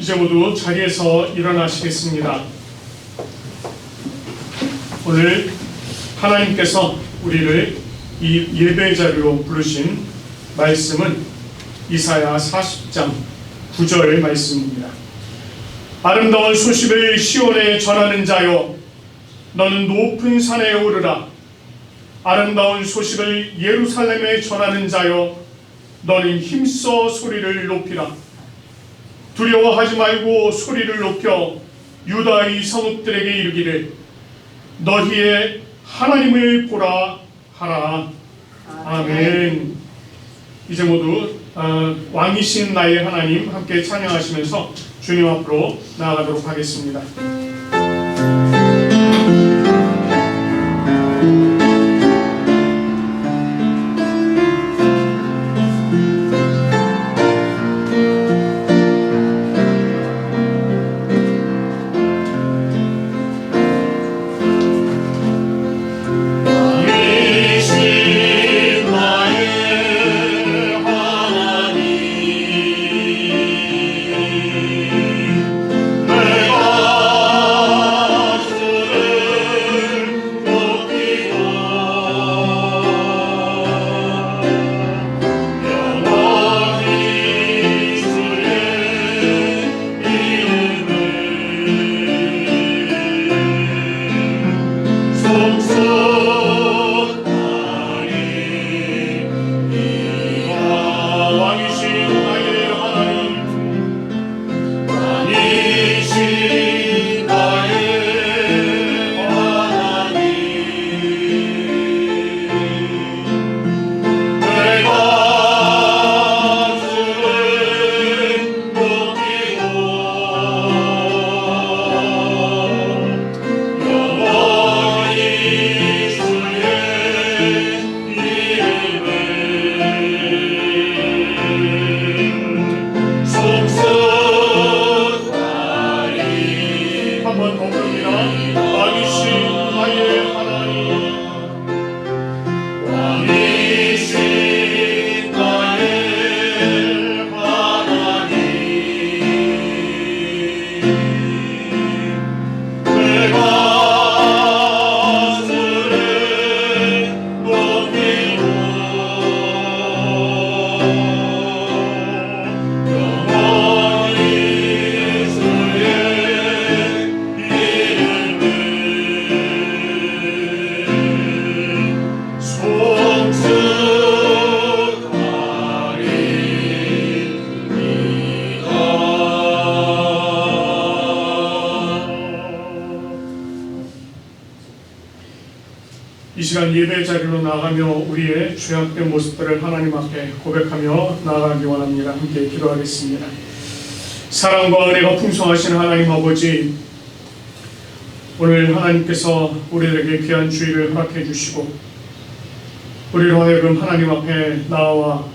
이제 모두 자리에서 일어나시겠습니다. 오늘 하나님께서 우리를 이 예배 자리로 부르신 말씀은 이사야 40장 9절 말씀입니다. 아름다운 소식을 시온에 전하는 자여, 너는 높은 산에 오르라. 아름다운 소식을 예루살렘에 전하는 자여, 너는 힘써 소리를 높이라. 두려워하지 말고 소리를 높여 유다의 성읍들에게 이르기를, 너희의 하나님을 보라 하라. 아멘. 이제 모두 왕이신 나의 하나님 함께 찬양하시면서 주님 앞으로 나아가도록 하겠습니다. 이 시간 예배 자리로 나가며 우리의 죄악된 모습들을 하나님 앞에 고백하며 나아가기 원합니다. 함께 기도하겠습니다. 사랑과 은혜가 풍성하신 하나님 아버지, 오늘 하나님께서 우리에게 귀한 주일을 허락해 주시고 우리로 하여금 하나님 앞에 나와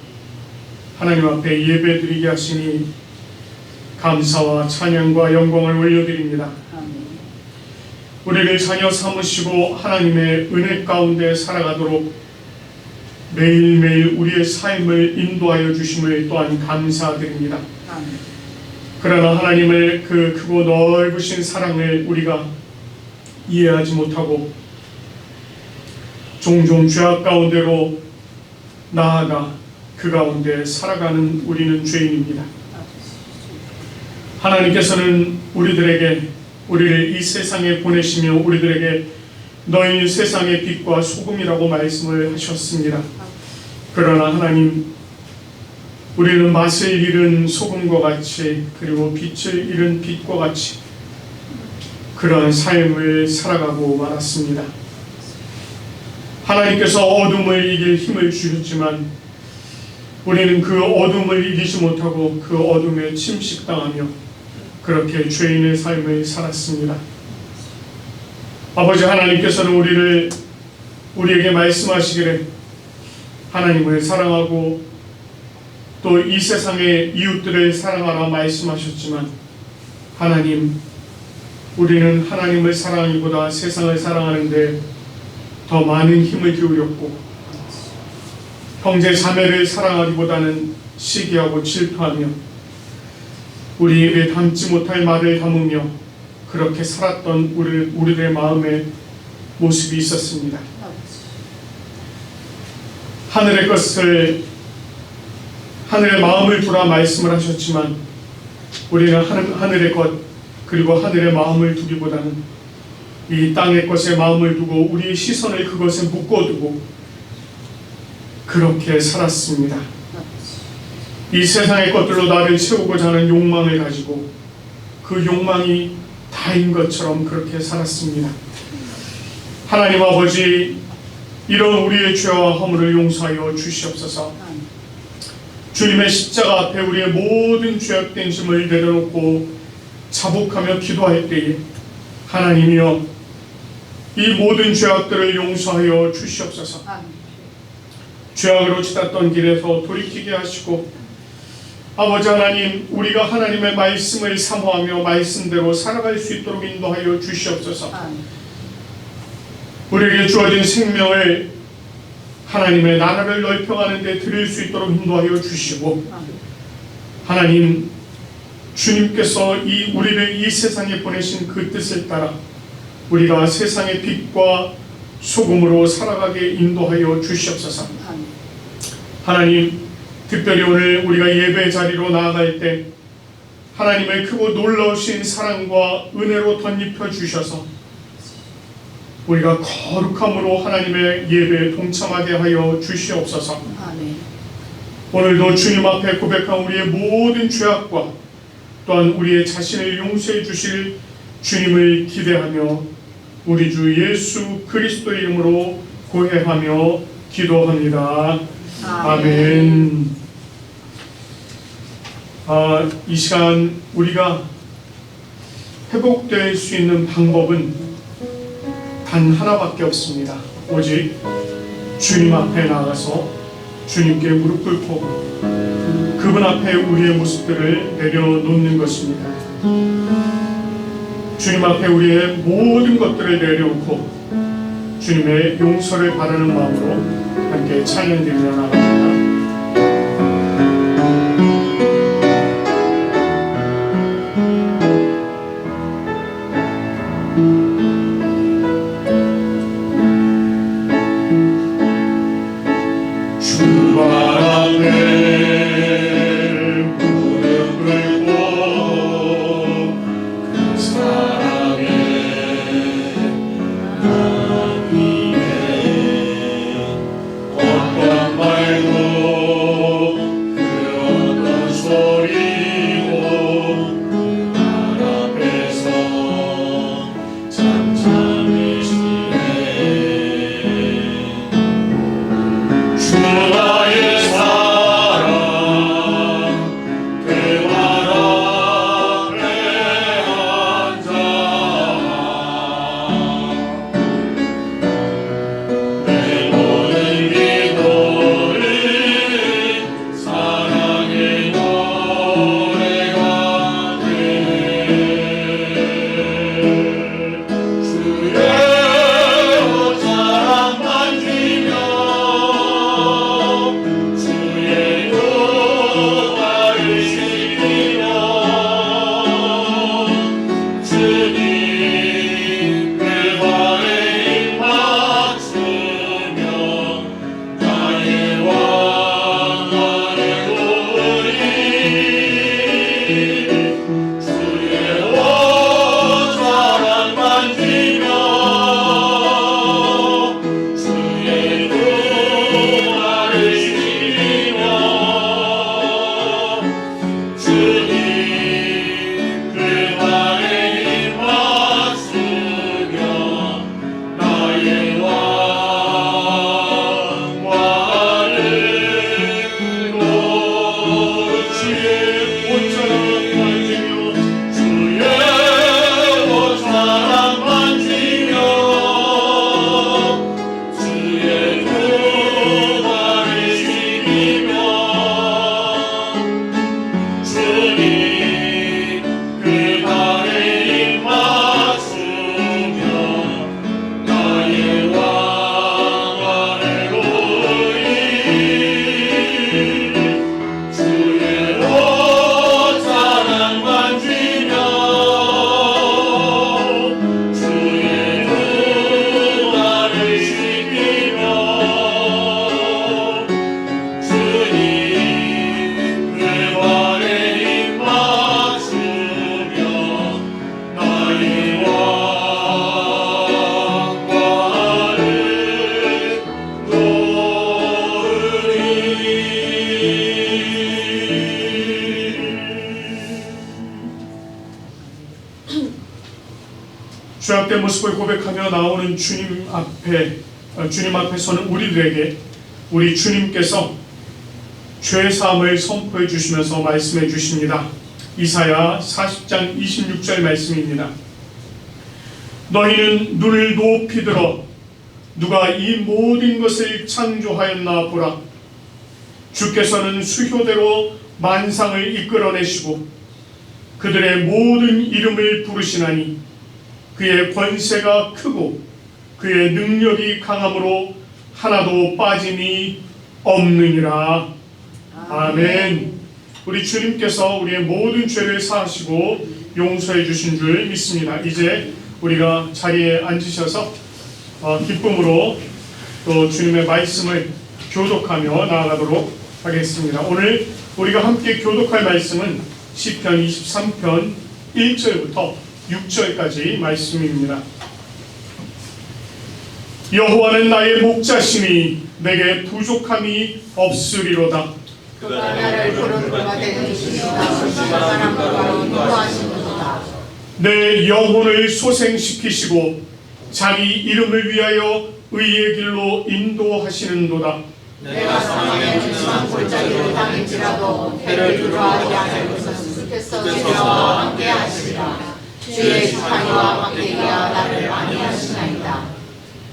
하나님 앞에 예배 드리게 하시니 감사와 찬양과 영광을 올려드립니다. 우리를 자녀 삼으시고 하나님의 은혜 가운데 살아가도록 매일매일 우리의 삶을 인도하여 주심을 또한 감사드립니다. 그러나 하나님의 그 크고 넓으신 사랑을 우리가 이해하지 못하고 종종 죄악 가운데로 나아가 그 가운데 살아가는 우리는 죄인입니다. 하나님께서는 우리를 이 세상에 보내시며 우리들에게 너희 세상의 빛과 소금이라고 말씀을 하셨습니다. 그러나 하나님, 우리는 맛을 잃은 소금과 같이 그리고 빛을 잃은 빛과 같이 그러한 삶을 살아가고 말았습니다. 하나님께서 어둠을 이길 힘을 주셨지만 우리는 그 어둠을 이기지 못하고 그 어둠에 침식당하며 그렇게 죄인의 삶을 살았습니다. 아버지 하나님께서는 우리에게 말씀하시기를 하나님을 사랑하고 또 이 세상의 이웃들을 사랑하라 말씀하셨지만, 하나님, 우리는 하나님을 사랑하기보다 세상을 사랑하는데 더 많은 힘을 기울였고 형제 자매를 사랑하기보다는 시기하고 질투하며 우리 입에 담지 못할 말을 담으며 그렇게 살았던 우리들의 마음의 모습이 있었습니다. 하늘의 것을 하늘의 마음을 두라 말씀을 하셨지만 우리는 하늘의 것 그리고 하늘의 마음을 두기보다는 이 땅의 것에 마음을 두고 우리의 시선을 그것에 묶어두고 그렇게 살았습니다. 이 세상의 것들로 나를 채우고자 하는 욕망을 가지고 그 욕망이 다인 것처럼 그렇게 살았습니다. 하나님 아버지, 이런 우리의 죄와 허물을 용서하여 주시옵소서. 주님의 십자가 앞에 우리의 모든 죄악된 짐을 내려놓고 자복하며 기도할 때에 하나님이여 이 모든 죄악들을 용서하여 주시옵소서. 죄악으로 치닫던 길에서 돌이키게 하시고 아버지 하나님, 우리가 하나님의 말씀을 사모하며 말씀대로 살아갈 수 있도록 인도하여 주시옵소서. 우리에게 주어진 생명을 하나님의 나라를 넓혀가는 데 드릴 수 있도록 인도하여 주시고 하나님, 주님께서 우리를 이 세상에 보내신 그 뜻을 따라 우리가 세상의 빛과 소금으로 살아가게 인도하여 주시옵소서. 하나님, 특별히 오늘 우리가 예배 자리로 나아갈 때 하나님의 크고 놀라우신 사랑과 은혜로 덧입혀 주셔서 우리가 거룩함으로 하나님의 예배에 동참하게 하여 주시옵소서. 오늘도 주님 앞에 고백한 우리의 모든 죄악과 또한 우리의 자신을 용서해 주실 주님을 기대하며 우리 주 예수 그리스도 이름으로 고해하며 기도합니다. 아멘. 이 시간 우리가 회복될 수 있는 방법은 단 하나밖에 없습니다. 오직 주님 앞에 나가서 주님께 무릎 꿇고 그분 앞에 우리의 모습들을 내려놓는 것입니다. 주님 앞에 우리의 모든 것들을 내려놓고 주님의 용서를 바라는 마음으로 함께 찬양드리며 나갑니다. 죄악된 모습을 고백하며 나오는 주님 앞에서는 우리들에게 우리 주님께서 죄사함을 선포해 주시면서 말씀해 주십니다. 이사야 40장 26절 말씀입니다. 너희는 눈을 높이 들어 누가 이 모든 것을 창조하였나 보라. 주께서는 수효대로 만상을 이끌어내시고 그들의 모든 이름을 부르시나니 그의 권세가 크고 그의 능력이 강함으로 하나도 빠짐이 없느니라. 아멘. 우리 주님께서 우리의 모든 죄를 사하시고 용서해 주신 줄 믿습니다. 이제 우리가 자리에 앉으셔서 기쁨으로 또 주님의 말씀을 교독하며 나아가도록 하겠습니다. 오늘 우리가 함께 교독할 말씀은 시편 23편 1절부터 6절까지 말씀입니다. 여호와는 나의 목자시니 내게 부족함이 없으리로다. 그가 나를 푸른 물가 되는 이시시다. 순수한 바로 인도하시는도다. 내 영혼을 소생시키시고 자기 이름을 위하여 의의 길로 인도하시는도다. 내가 사망의 음침한 골짜기를 당할지라도 해를 두려워하지 않을 것은 주께서 나와 함께 하시리라. 주의 지팡이와 막대기가 나를 안위하시나이다.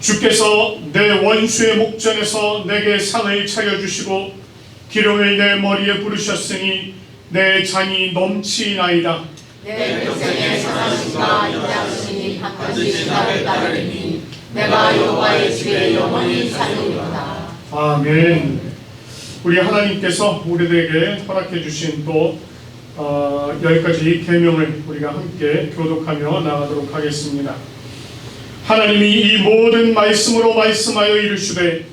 주께서 내 원수의 목전에서 내게 상을 차려주시고 기름을 내 머리에 부르셨으니 내 잔이 넘치나이다. 내 평생의 선하심과 인자하심이 반드시 나를 따르리니 내가 여호와의 집에 영원히 살리리로다. 아멘. 우리 하나님께서 우리들에게 허락해 주신 또 10가지 계명을 우리가 함께 교독하며 나가도록 하겠습니다. 하나님이 이 모든 말씀으로 말씀하여 이르시되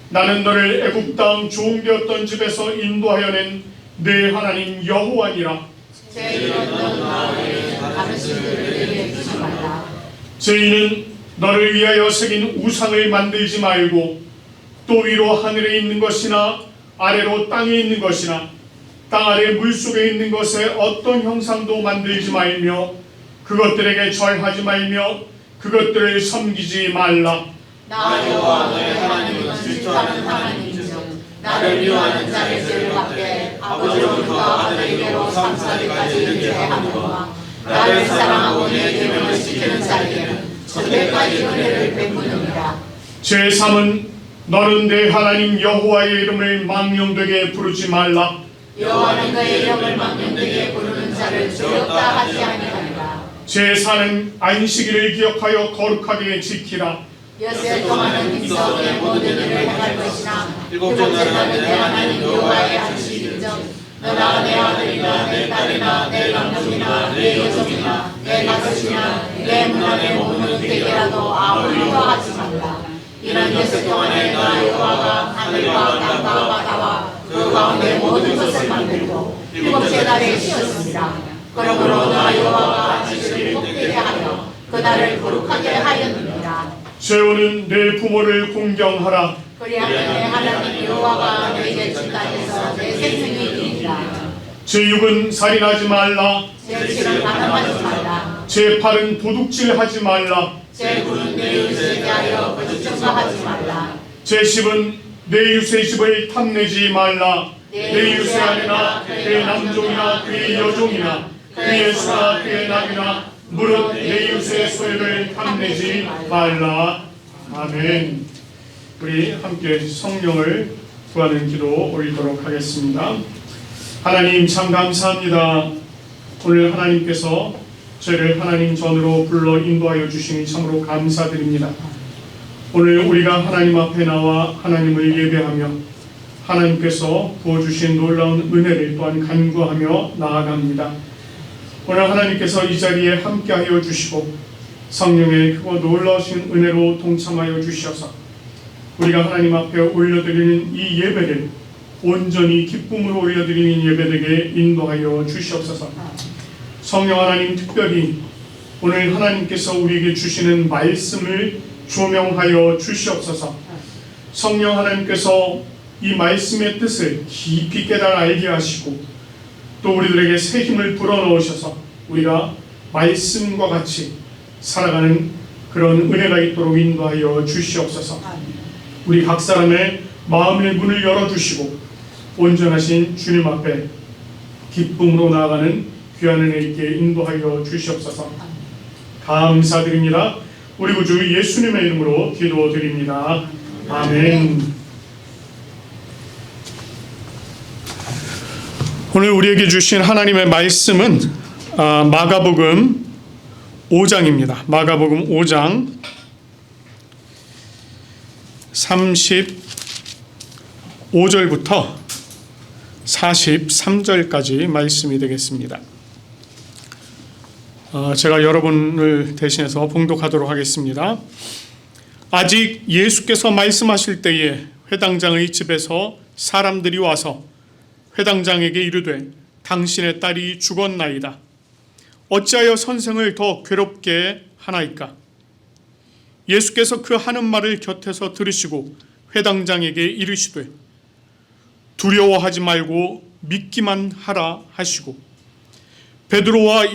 나는 너를 애굽 땅 종되었던 집에서 인도하여 낸 내 하나님 여호와니라. 죄인은 너를 위하여 새긴 우상을 만들지 말고 또 위로 하늘에 있는 것이나 아래로 땅에 있는 것이나 땅 아래 물속에 있는 것에 어떤 형상도 만들지 말며 그것들에게 절하지 말며 그것들을 섬기지 말라. 나 여호와 너의 하나님은 질투하는 하나님이며 나를 미워하는 자의 죄를 갚게 아버지로부터 아들에게로 3사대까지 이르게 하노라. 나를 사랑하고 내 계명을 지키는 자에게는 천대까지 은혜를 베푸느니라. 제3은 너는 내 하나님 여호와의 이름을 망령되게 부르지 말라. 여호와는 그의 이름을 망령되게 부르는 자를 두렵다 하지 아니하리라. 제4는 안식일을 기억하여 거룩하게 지키라. 엿새 동안은 임석의 모든 일을 행할 것이나 일곱째 날은 내 하나님 여호와의 안식일이죠. 너나 내 아들이나 내 딸이나 내 남종이나 내 여종이나 내 가족이나 내 문 안에 머무는 되게라도 아무리도 하지 말라. 이는 엿새 동안에 나 여호와가 하늘과 땅과 바다와 그 가운데 모든 것을 만들고 일곱째 날에 쉬었습니다. 그러므로 나 여호와가 안식일을 복되게 하며 그날을 거룩하게 하였느니라. 죄오는 내 부모를 공경하라. 그리하면 내 하나님 여호와가 너에게 준 땅에서 내 생명이 이르리라. 제6은 살인하지 말라. 제7은 가늠하지 말라. 제8은 도둑질하지 말라. 제9는 내 이웃에 대하여 거짓 증거하지 말라. 제10은 내 이웃의 집을 탐내지 말라. 내 이웃의 아내나 그의 남종이나 그의 여종이나 그의 수나 그의 낙이나 무릇 내 이웃의 소유를 탐내지 말라. 아멘. 우리 함께 성령을 구하는 기도 올리도록 하겠습니다. 하나님 참 감사합니다. 오늘 하나님께서 저희를 하나님 전으로 불러 인도하여 주시니 참으로 감사드립니다. 오늘 우리가 하나님 앞에 나와 하나님을 예배하며 하나님께서 부어주신 놀라운 은혜를 또한 간구하며 나아갑니다. 오늘 하나님께서 이 자리에 함께하여 주시고 성령의 크고 놀라우신 은혜로 동참하여 주셔서 우리가 하나님 앞에 올려드리는 이 예배를 온전히 기쁨으로 올려드리는 예배되게 인도하여 주시옵소서. 성령 하나님 특별히 오늘 하나님께서 우리에게 주시는 말씀을 조명하여 주시옵소서. 성령 하나님께서 이 말씀의 뜻을 깊이 깨달아 알게 하시고 또 우리들에게 새 힘을 불어넣으셔서 우리가 말씀과 같이 살아가는 그런 은혜가 있도록 인도하여 주시옵소서. 우리 각 사람의 마음의 문을 열어주시고 온전하신 주님 앞에 기쁨으로 나아가는 귀한 은혜 있게 인도하여 주시옵소서. 감사드립니다. 우리 구주 예수님의 이름으로 기도드립니다. 아멘. 오늘 우리에게 주신 하나님의 말씀은 마가복음 5장입니다. 마가복음 5장 35절부터 43절까지 말씀이 되겠습니다. 제가 여러분을 대신해서 봉독하도록 하겠습니다. 아직 예수께서 말씀하실 때에 회당장의 집에서 사람들이 와서 회당장에게 이르되 당신의 딸이 죽었나이다. 어찌하여 선생을 더 괴롭게 하나이까? 예수께서 그 하는 말을 곁에서 들으시고 회당장에게 이르시되 두려워하지 말고 믿기만 하라 하시고 베드로와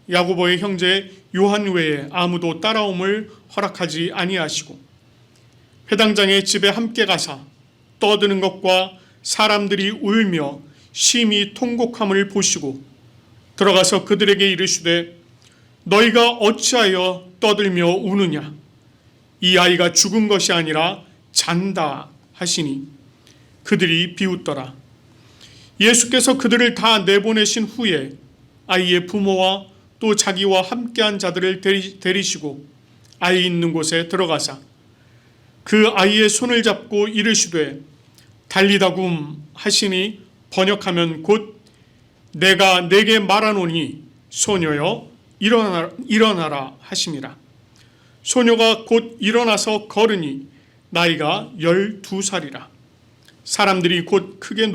야고보의 형제 요한 외에 아무도 따라옴을 허락하지 아니하시고 회당장의 집에 함께 가사 떠드는 것과 사람들이 울며 심히 통곡함을 보시고 들어가서 그들에게 이르시되 너희가 어찌하여 떠들며 우느냐? 이 아이가 죽은 것이 아니라 잔다 하시니 그들이 비웃더라. 예수께서 그들을 다 내보내신 후에 아이의 부모와 또 자기와 함께한 자들을 데리시고 아이 있는 곳에 들어가사 그 아이의 손을 잡고 이르시되 달리다굼 하시니 번역하면 곧 내가 네게 말하노니 소녀여 일어나라 하심이라. 소녀가 곧 일어나서 걸으니 나이가 12살이라. 사람들이 곧 크게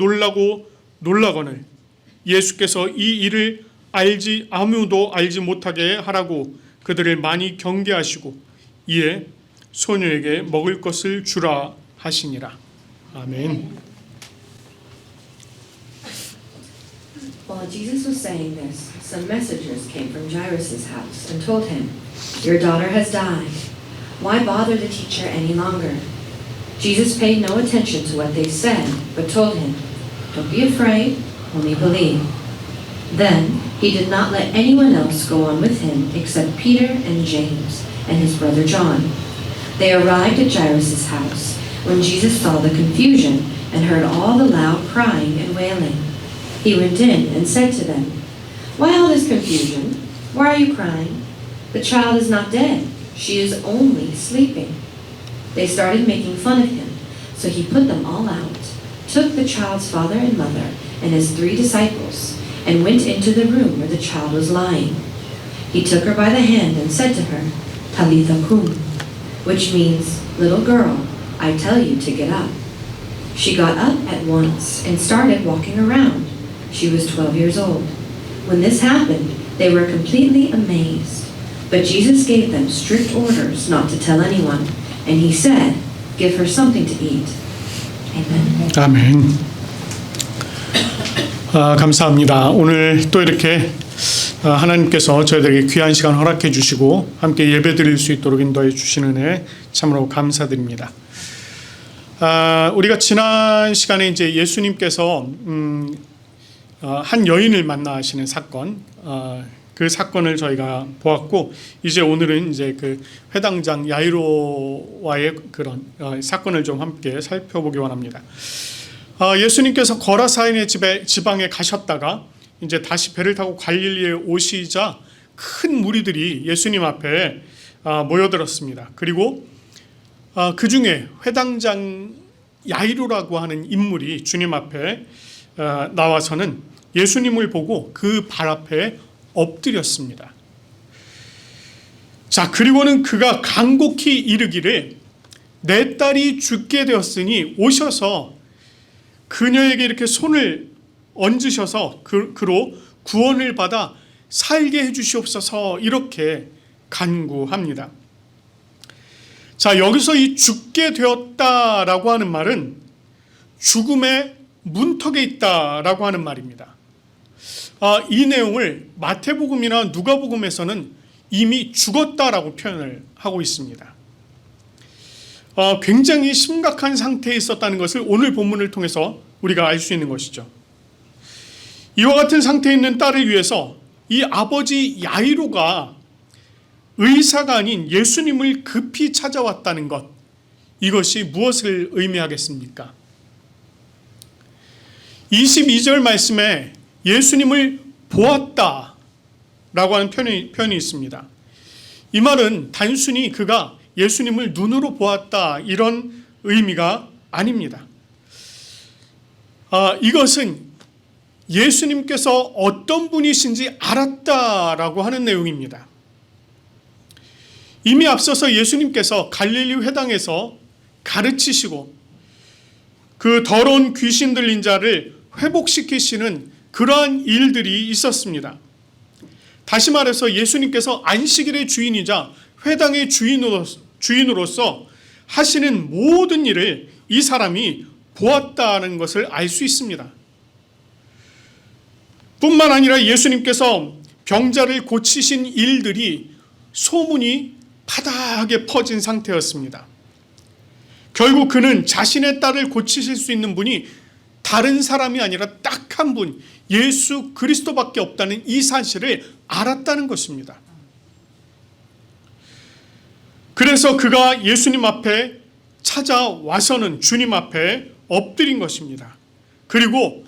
놀라거늘 예수께서 이 일을 아무도 알지 못하게 하라고 그들을 많이 경계하시고 이에 소녀에게 먹을 것을 주라 하시니라. 아멘. While Jesus was saying this, some messengers came from Jairus' house and told him, "Your daughter has died. Why bother the teacher any longer?" Jesus paid no attention to what they said, but told him, "Don't be afraid, only believe." Then he did not let anyone else go on with him except Peter and James and his brother John. They arrived at Jairus' house when Jesus saw the confusion and heard all the loud crying and wailing. He went in and said to them, "Why all this confusion? Why are you crying? The child is not dead. She is only sleeping." They started making fun of him, so he put them all out, took the child's father and mother and his 3 disciples, and went into the room where the child was lying. He took her by the hand and said to her, "Talitha kum," which means, "Little girl, I tell you to get up." She got up at once and started walking around. She was 12 years old. When this happened, they were completely amazed. But Jesus gave them strict orders not to tell anyone, and he said, "Give her something to eat." Amen. 아멘. 감사합니다. 오늘 또 이렇게 하나님께서 저희들에게 귀한 시간 허락해 주시고 함께 예배 드릴 수 있도록 인도해 주시는 은혜 참으로 감사드립니다. 우리가 지난 시간에 이제 예수님께서 한 여인을 만나시는 사건, 그 사건을 저희가 보았고, 이제 오늘은 이제 그 회당장 야이로와의 그런 사건을 좀 함께 살펴보기 원합니다. 예수님께서 거라사인의 지방에 가셨다가 이제 다시 배를 타고 갈릴리에 오시자 큰 무리들이 예수님 앞에 모여들었습니다. 그리고 그 중에 회당장 야이로라고 하는 인물이 주님 앞에 나와서는 예수님을 보고 그 발 앞에 엎드렸습니다. 자, 그리고는 그가 간곡히 이르기를 내 딸이 죽게 되었으니 오셔서 그녀에게 이렇게 손을 얹으셔서 그로 구원을 받아 살게 해주시옵소서 이렇게 간구합니다. 자, 여기서 이 죽게 되었다라고 하는 말은 죽음의 문턱에 있다라고 하는 말입니다. 이 내용을 마태복음이나 누가복음에서는 이미 죽었다라고 표현을 하고 있습니다. 굉장히 심각한 상태에 있었다는 것을 오늘 본문을 통해서 우리가 알 수 있는 것이죠. 이와 같은 상태에 있는 딸을 위해서 이 아버지 야이로가 의사가 아닌 예수님을 급히 찾아왔다는 것, 이것이 무엇을 의미하겠습니까? 22절 말씀에 예수님을 보았다 라고 하는 표현이 있습니다. 이 말은 단순히 그가 예수님을 눈으로 보았다 이런 의미가 아닙니다. 이것은 예수님께서 어떤 분이신지 알았다라고 하는 내용입니다. 이미 앞서서 예수님께서 갈릴리 회당에서 가르치시고 그 더러운 귀신 들린 자를 회복시키시는 그러한 일들이 있었습니다. 다시 말해서 예수님께서 안식일의 주인이자 회당의 주인으로서 하시는 모든 일을 이 사람이 보았다는 것을 알 수 있습니다. 뿐만 아니라 예수님께서 병자를 고치신 일들이 소문이 바다하게 퍼진 상태였습니다. 결국 그는 자신의 딸을 고치실 수 있는 분이 다른 사람이 아니라 딱 한 분, 예수 그리스도밖에 없다는 이 사실을 알았다는 것입니다. 그래서 그가 예수님 앞에 찾아와서는 주님 앞에 엎드린 것입니다. 그리고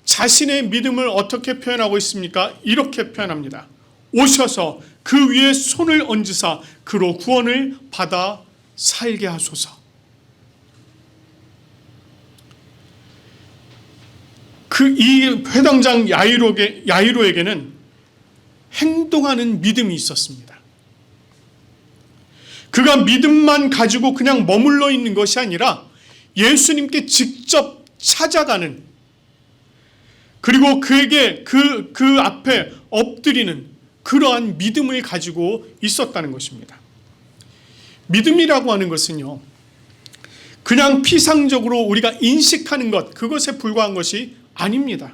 자신의 믿음을 어떻게 표현하고 있습니까? 이렇게 표현합니다. 오셔서 그 위에 손을 얹으사 그로 구원을 받아 살게 하소서. 이 회당장 야이로에게는 행동하는 믿음이 있었습니다. 그가 믿음만 가지고 그냥 머물러 있는 것이 아니라 예수님께 직접 찾아가는, 그리고 그에게 그 앞에 엎드리는 그러한 믿음을 가지고 있었다는 것입니다. 믿음이라고 하는 것은요, 그냥 피상적으로 우리가 인식하는 것, 그것에 불과한 것이 아닙니다.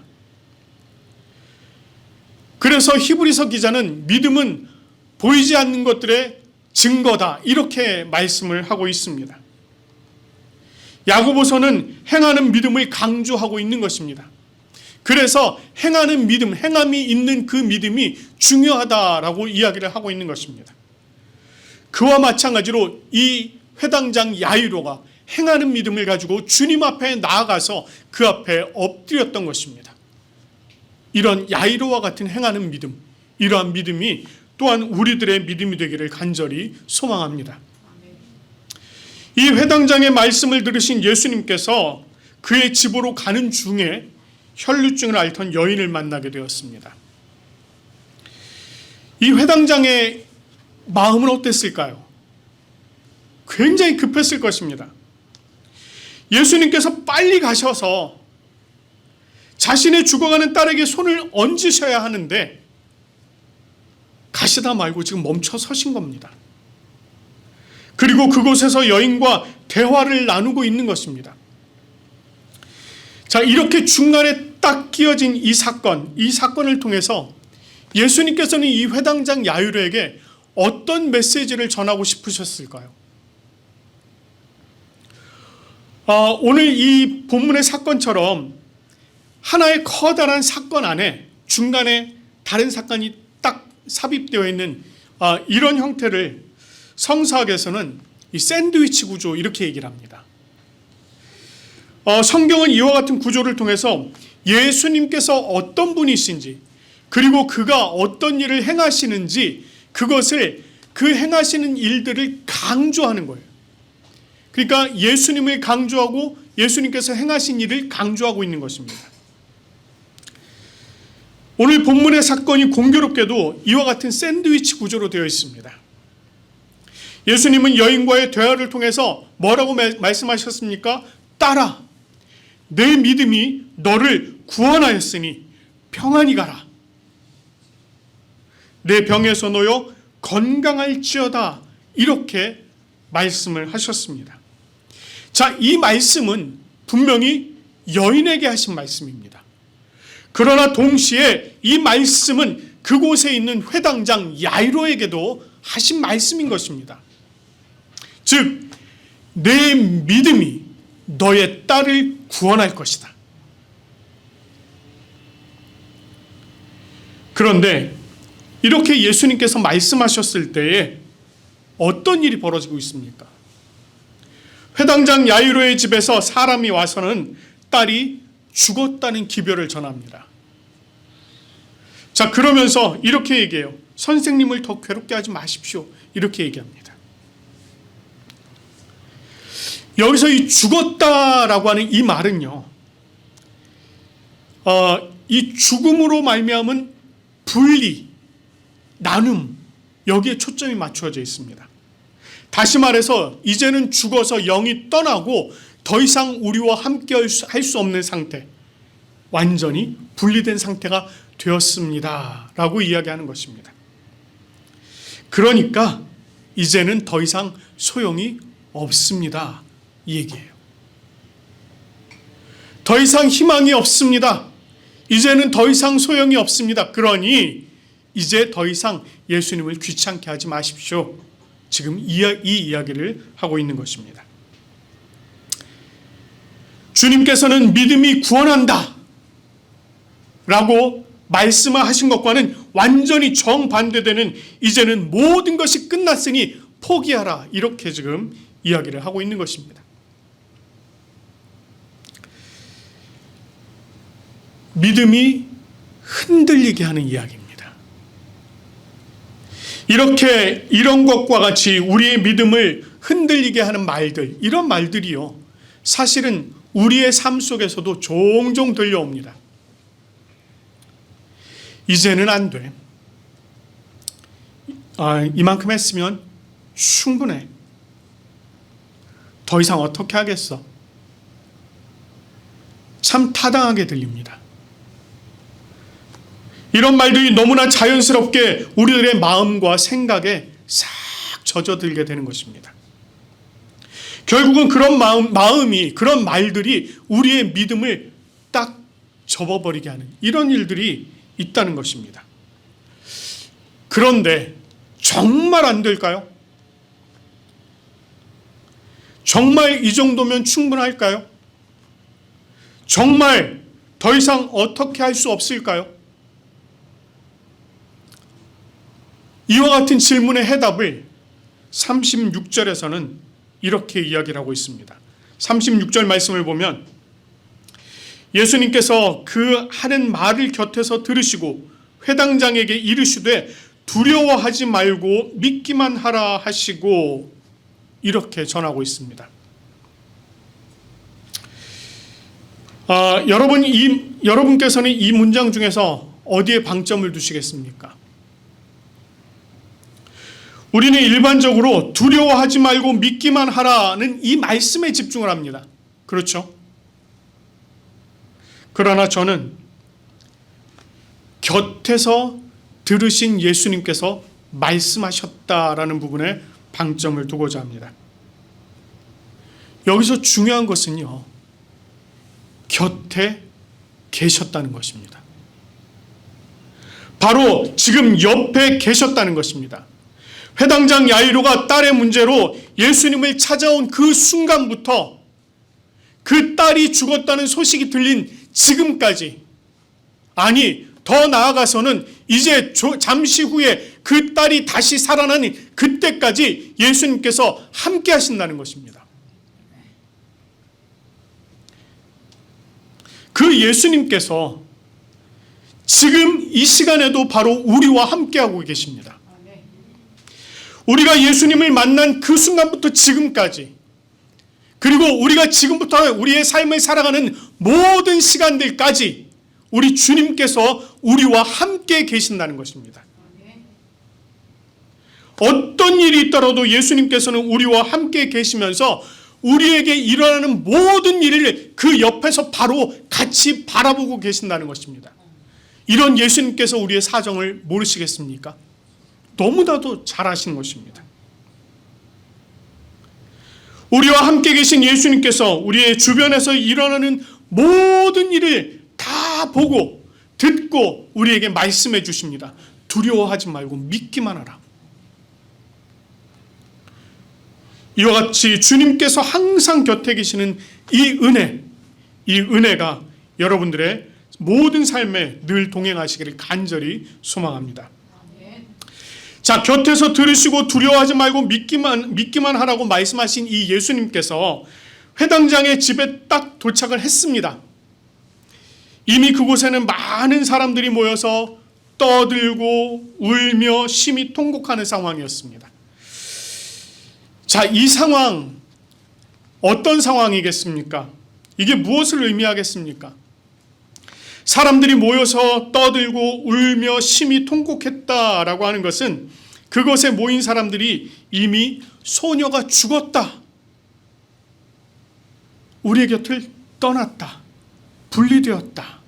그래서 히브리서 기자는 믿음은 보이지 않는 것들의 증거다, 이렇게 말씀을 하고 있습니다. 야고보서는 행하는 믿음을 강조하고 있는 것입니다. 그래서 행하는 믿음, 행함이 있는 그 믿음이 중요하다라고 이야기를 하고 있는 것입니다. 그와 마찬가지로 이 회당장 야이로가 행하는 믿음을 가지고 주님 앞에 나아가서 그 앞에 엎드렸던 것입니다. 이런 야이로와 같은 행하는 믿음, 이러한 믿음이 또한 우리들의 믿음이 되기를 간절히 소망합니다. 이 회당장의 말씀을 들으신 예수님께서 그의 집으로 가는 중에 혈루증을 앓던 여인을 만나게 되었습니다. 이 회당장의 마음은 어땠을까요? 굉장히 급했을 것입니다. 예수님께서 빨리 가셔서 자신의 죽어가는 딸에게 손을 얹으셔야 하는데 가시다 말고 지금 멈춰 서신 겁니다. 그리고 그곳에서 여인과 대화를 나누고 있는 것입니다. 자, 이렇게 중간에 딱 끼어진 이 사건을 통해서 예수님께서는 이 회당장 야이로에게 어떤 메시지를 전하고 싶으셨을까요? 오늘 이 본문의 사건처럼 하나의 커다란 사건 안에 중간에 다른 사건이 딱 삽입되어 있는 이런 형태를 성서학에서는 이 샌드위치 구조, 이렇게 얘기를 합니다. 성경은 이와 같은 구조를 통해서 예수님께서 어떤 분이신지, 그리고 그가 어떤 일을 행하시는지, 그것을 그 행하시는 일들을 강조하는 거예요. 그러니까 예수님을 강조하고 예수님께서 행하신 일을 강조하고 있는 것입니다. 오늘 본문의 사건이 공교롭게도 이와 같은 샌드위치 구조로 되어 있습니다. 예수님은 여인과의 대화를 통해서 뭐라고 말씀하셨습니까? 딸아, 내 믿음이 너를 구원하였으니 평안히 가라. 내 병에서 놓여 건강할지어다. 이렇게 말씀을 하셨습니다. 자, 이 말씀은 분명히 여인에게 하신 말씀입니다. 그러나 동시에 이 말씀은 그곳에 있는 회당장 야이로에게도 하신 말씀인 것입니다. 즉, 내 믿음이 너의 딸을 구원할 것이다. 그런데 이렇게 예수님께서 말씀하셨을 때에 어떤 일이 벌어지고 있습니까? 회당장 야이로의 집에서 사람이 와서는 딸이 죽었다는 기별을 전합니다. 자, 그러면서 이렇게 얘기해요. 선생님을 더 괴롭게 하지 마십시오. 이렇게 얘기합니다. 여기서 이 죽었다라고 하는 이 말은요, 이 죽음으로 말미암은 분리, 나눔, 여기에 초점이 맞추어져 있습니다. 다시 말해서 이제는 죽어서 영이 떠나고 더 이상 우리와 함께 할 수 없는 상태, 완전히 분리된 상태가 되었습니다 라고 이야기하는 것입니다. 그러니까 이제는 더 이상 소용이 없습니다, 이 얘기예요. 더 이상 희망이 없습니다. 이제는 더 이상 소용이 없습니다. 그러니 이제 더 이상 예수님을 귀찮게 하지 마십시오. 지금 이 이야기를 하고 있는 것입니다. 주님께서는 믿음이 구원한다 라고 말씀하신 것과는 완전히 정반대되는, 이제는 모든 것이 끝났으니 포기하라, 이렇게 지금 이야기를 하고 있는 것입니다. 믿음이 흔들리게 하는 이야기입니다. 이렇게 이런 것과 같이 우리의 믿음을 흔들리게 하는 말들, 이런 말들이요, 사실은 우리의 삶 속에서도 종종 들려옵니다. 이제는 안 돼. 이만큼 했으면 충분해. 더 이상 어떻게 하겠어? 참 타당하게 들립니다. 이런 말들이 너무나 자연스럽게 우리들의 마음과 생각에 싹 젖어들게 되는 것입니다. 결국은 그런 마음이, 그런 말들이 우리의 믿음을 딱 접어버리게 하는 이런 일들이 있다는 것입니다. 그런데 정말 안 될까요? 정말 이 정도면 충분할까요? 정말 더 이상 어떻게 할 수 없을까요? 이와 같은 질문의 해답을 36절에서는 이렇게 이야기를 하고 있습니다. 36절 말씀을 보면 예수님께서 그 하는 말을 곁에서 들으시고 회당장에게 이르시되 두려워하지 말고 믿기만 하라 하시고, 이렇게 전하고 있습니다. 여러분께서는 이 문장 중에서 어디에 방점을 두시겠습니까? 우리는 일반적으로 두려워하지 말고 믿기만 하라는 이 말씀에 집중을 합니다. 그렇죠? 그러나 저는 곁에서 들으신 예수님께서 말씀하셨다라는 부분에 방점을 두고자 합니다. 여기서 중요한 것은요, 곁에 계셨다는 것입니다. 바로 지금 옆에 계셨다는 것입니다. 회당장 야이로가 딸의 문제로 예수님을 찾아온 그 순간부터 그 딸이 죽었다는 소식이 들린 지금까지, 아니 더 나아가서는 이제 잠시 후에 그 딸이 다시 살아나는 그때까지 예수님께서 함께 하신다는 것입니다. 그 예수님께서 지금 이 시간에도 바로 우리와 함께하고 계십니다. 우리가 예수님을 만난 그 순간부터 지금까지, 그리고 우리가 지금부터 우리의 삶을 살아가는 모든 시간들까지 우리 주님께서 우리와 함께 계신다는 것입니다. 어떤 일이 있더라도 예수님께서는 우리와 함께 계시면서 우리에게 일어나는 모든 일을 그 옆에서 바로 같이 바라보고 계신다는 것입니다. 이런 예수님께서 우리의 사정을 모르시겠습니까? 너무나도 잘 아시는 것입니다. 우리와 함께 계신 예수님께서 우리의 주변에서 일어나는 모든 일을 다 보고 듣고 우리에게 말씀해 주십니다. 두려워하지 말고 믿기만 하라. 이와 같이 주님께서 항상 곁에 계시는 이 은혜가 여러분들의 모든 삶에 늘 동행하시기를 간절히 소망합니다. 자, 곁에서 들으시고 두려워하지 말고 믿기만 하라고 말씀하신 이 예수님께서 회당장의 집에 딱 도착을 했습니다. 이미 그곳에는 많은 사람들이 모여서 떠들고 울며 심히 통곡하는 상황이었습니다. 자, 이 상황 어떤 상황이겠습니까? 이게 무엇을 의미하겠습니까? 사람들이 모여서 떠들고 울며 심히 통곡했다라고 하는 것은 그것에 모인 사람들이 이미 소녀가 죽었다, 우리의 곁을 떠났다, 분리되었다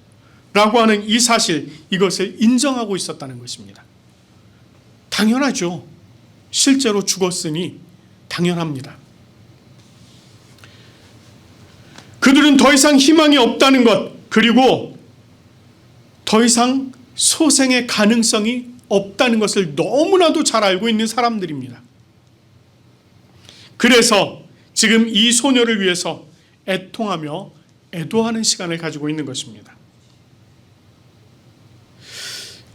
라고 하는 이 사실, 이것을 인정하고 있었다는 것입니다. 당연하죠. 실제로 죽었으니 당연합니다. 그들은 더 이상 희망이 없다는 것, 그리고 더 이상 소생의 가능성이 없다는 것을 너무나도 잘 알고 있는 사람들입니다. 그래서 지금 이 소녀를 위해서 애통하며 애도하는 시간을 가지고 있는 것입니다.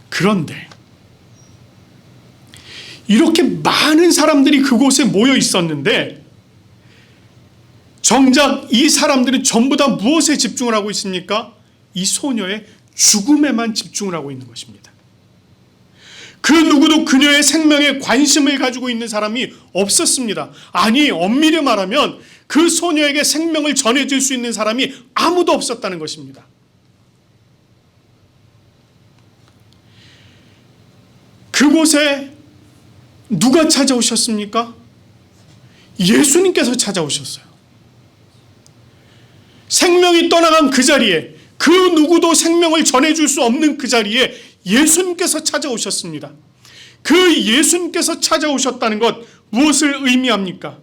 그런데 이렇게 많은 사람들이 그곳에 모여 있었는데 정작 이 사람들은 전부 다 무엇에 집중을 하고 있습니까? 이 소녀의 죽음에만 집중을 하고 있는 것입니다. 그 누구도 그녀의 생명에 관심을 가지고 있는 사람이 없었습니다. 아니, 엄밀히 말하면 그 소녀에게 생명을 전해줄 수 있는 사람이 아무도 없었다는 것입니다. 그곳에 누가 찾아오셨습니까? 예수님께서 찾아오셨어요. 생명이 떠나간 그 자리에, 그 누구도 생명을 전해줄 수 없는 그 자리에 예수님께서 찾아오셨습니다. 그 예수님께서 찾아오셨다는 것, 무엇을 의미합니까?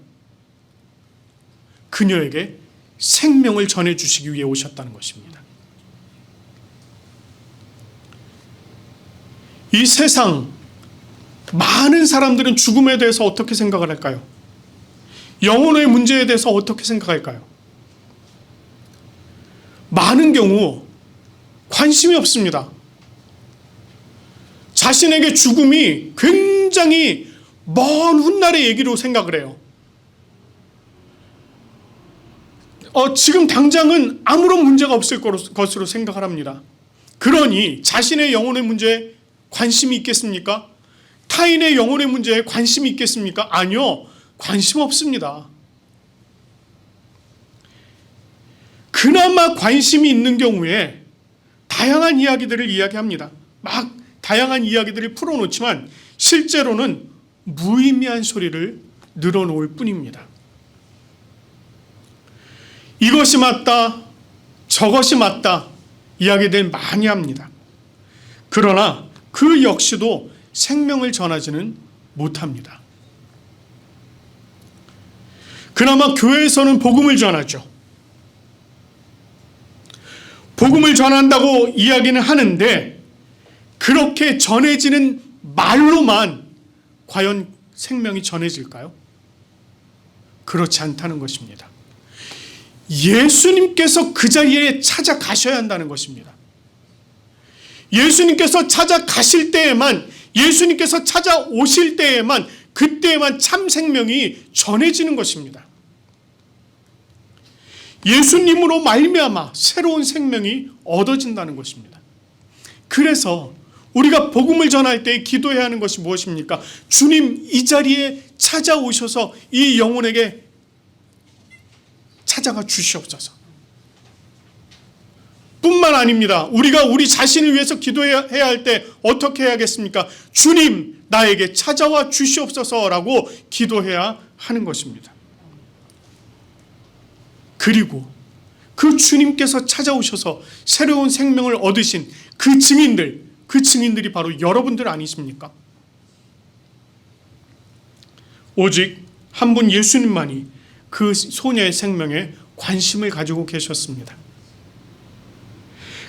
그녀에게 생명을 전해주시기 위해 오셨다는 것입니다. 이 세상 많은 사람들은 죽음에 대해서 어떻게 생각을 할까요? 영혼의 문제에 대해서 어떻게 생각할까요? 많은 경우 관심이 없습니다. 자신에게 죽음이 굉장히 먼 훗날의 얘기로 생각을 해요. 지금 당장은 아무런 문제가 없을 것으로 생각을 합니다. 그러니 자신의 영혼의 문제에 관심이 있겠습니까? 타인의 영혼의 문제에 관심이 있겠습니까? 아니요, 관심 없습니다. 그나마 관심이 있는 경우에 다양한 이야기들을 이야기합니다. 막 다양한 이야기들을 풀어놓지만 실제로는 무의미한 소리를 늘어놓을 뿐입니다. 이것이 맞다, 저것이 맞다 이야기들 많이 합니다. 그러나 그 역시도 생명을 전하지는 못합니다. 그나마 교회에서는 복음을 전하죠. 복음을 전한다고 이야기는 하는데 그렇게 전해지는 말로만 과연 생명이 전해질까요? 그렇지 않다는 것입니다. 예수님께서 그 자리에 찾아가셔야 한다는 것입니다. 예수님께서 찾아가실 때에만, 예수님께서 찾아오실 때에만, 그때에만 참 생명이 전해지는 것입니다. 예수님으로 말미암아 새로운 생명이 얻어진다는 것입니다. 그래서 우리가 복음을 전할 때 기도해야 하는 것이 무엇입니까? 주님, 이 자리에 찾아오셔서 이 영혼에게 찾아가 주시옵소서. 뿐만 아닙니다. 우리가 우리 자신을 위해서 기도해야 할 때 어떻게 해야겠습니까? 주님, 나에게 찾아와 주시옵소서라고 기도해야 하는 것입니다. 그리고 그 주님께서 찾아오셔서 새로운 생명을 얻으신 그 증인들이 바로 여러분들 아니십니까? 오직 한 분 예수님만이 그 소녀의 생명에 관심을 가지고 계셨습니다.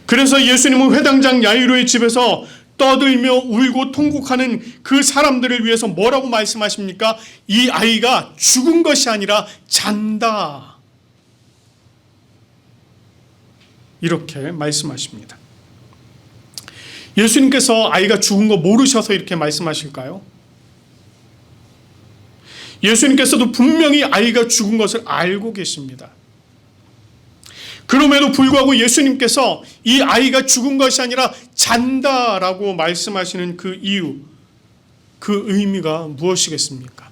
그래서 예수님은 회당장 야이로의 집에서 떠들며 울고 통곡하는 그 사람들을 위해서 뭐라고 말씀하십니까? 이 아이가 죽은 것이 아니라 잔다. 이렇게 말씀하십니다. 예수님께서 아이가 죽은 거 모르셔서 이렇게 말씀하실까요? 예수님께서도 분명히 아이가 죽은 것을 알고 계십니다. 그럼에도 불구하고 예수님께서 이 아이가 죽은 것이 아니라 잔다라고 말씀하시는 그 이유, 그 의미가 무엇이겠습니까?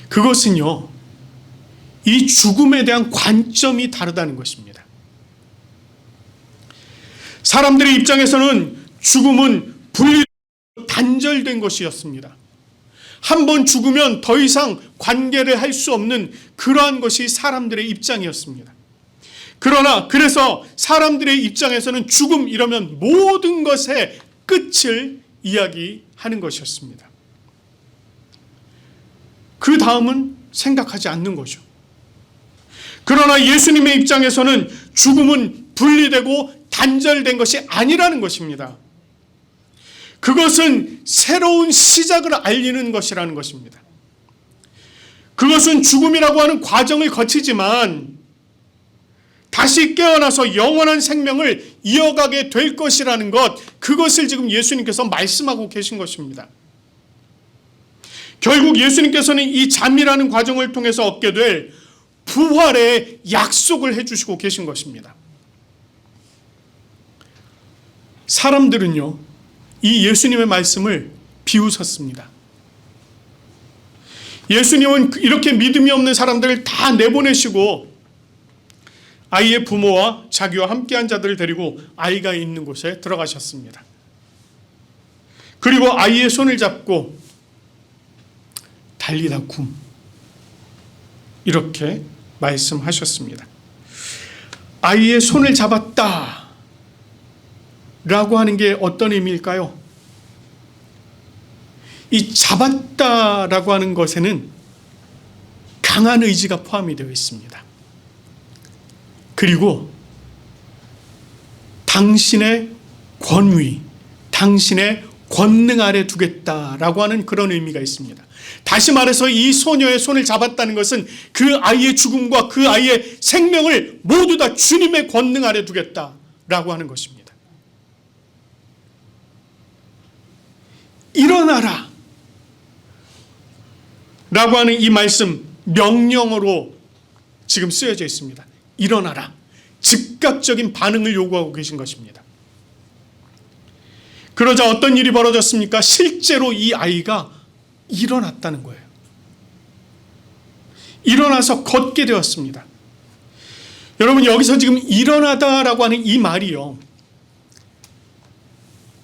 그것은요, 이 죽음에 대한 관점이 다르다는 것입니다. 사람들의 입장에서는 죽음은 분리되고 단절된 것이었습니다. 한 번 죽으면 더 이상 관계를 할 수 없는 그러한 것이 사람들의 입장이었습니다. 그래서 사람들의 입장에서는 죽음 이러면 모든 것의 끝을 이야기하는 것이었습니다. 그 다음은 생각하지 않는 거죠. 그러나 예수님의 입장에서는 죽음은 분리되고 단절된 것이 아니라는 것입니다. 그것은 새로운 시작을 알리는 것이라는 것입니다. 그것은 죽음이라고 하는 과정을 거치지만 다시 깨어나서 영원한 생명을 이어가게 될 것이라는 것, 그것을 지금 예수님께서 말씀하고 계신 것입니다. 결국 예수님께서는 이 잠이라는 과정을 통해서 얻게 될 부활의 약속을 해주시고 계신 것입니다. 사람들은요, 이 예수님의 말씀을 비웃었습니다. 예수님은 이렇게 믿음이 없는 사람들을 다 내보내시고 아이의 부모와 자기와 함께한 자들을 데리고 아이가 있는 곳에 들어가셨습니다. 그리고 아이의 손을 잡고 달리다 쿰, 이렇게 말씀하셨습니다. 아이의 손을 잡았다 라고 하는 게 어떤 의미일까요? 이 잡았다라고 하는 것에는 강한 의지가 포함이 되어 있습니다. 그리고 당신의 권위, 당신의 권능 아래 두겠다라고 하는 그런 의미가 있습니다. 다시 말해서 이 소녀의 손을 잡았다는 것은 그 아이의 죽음과 그 아이의 생명을 모두 다 주님의 권능 아래 두겠다라고 하는 것입니다. 일어나라 라고 하는 이 말씀, 명령어로 지금 쓰여져 있습니다. 일어나라. 즉각적인 반응을 요구하고 계신 것입니다. 그러자 어떤 일이 벌어졌습니까? 실제로 이 아이가 일어났다는 거예요. 일어나서 걷게 되었습니다. 여러분, 여기서 지금 일어나다라고 하는 이 말이요,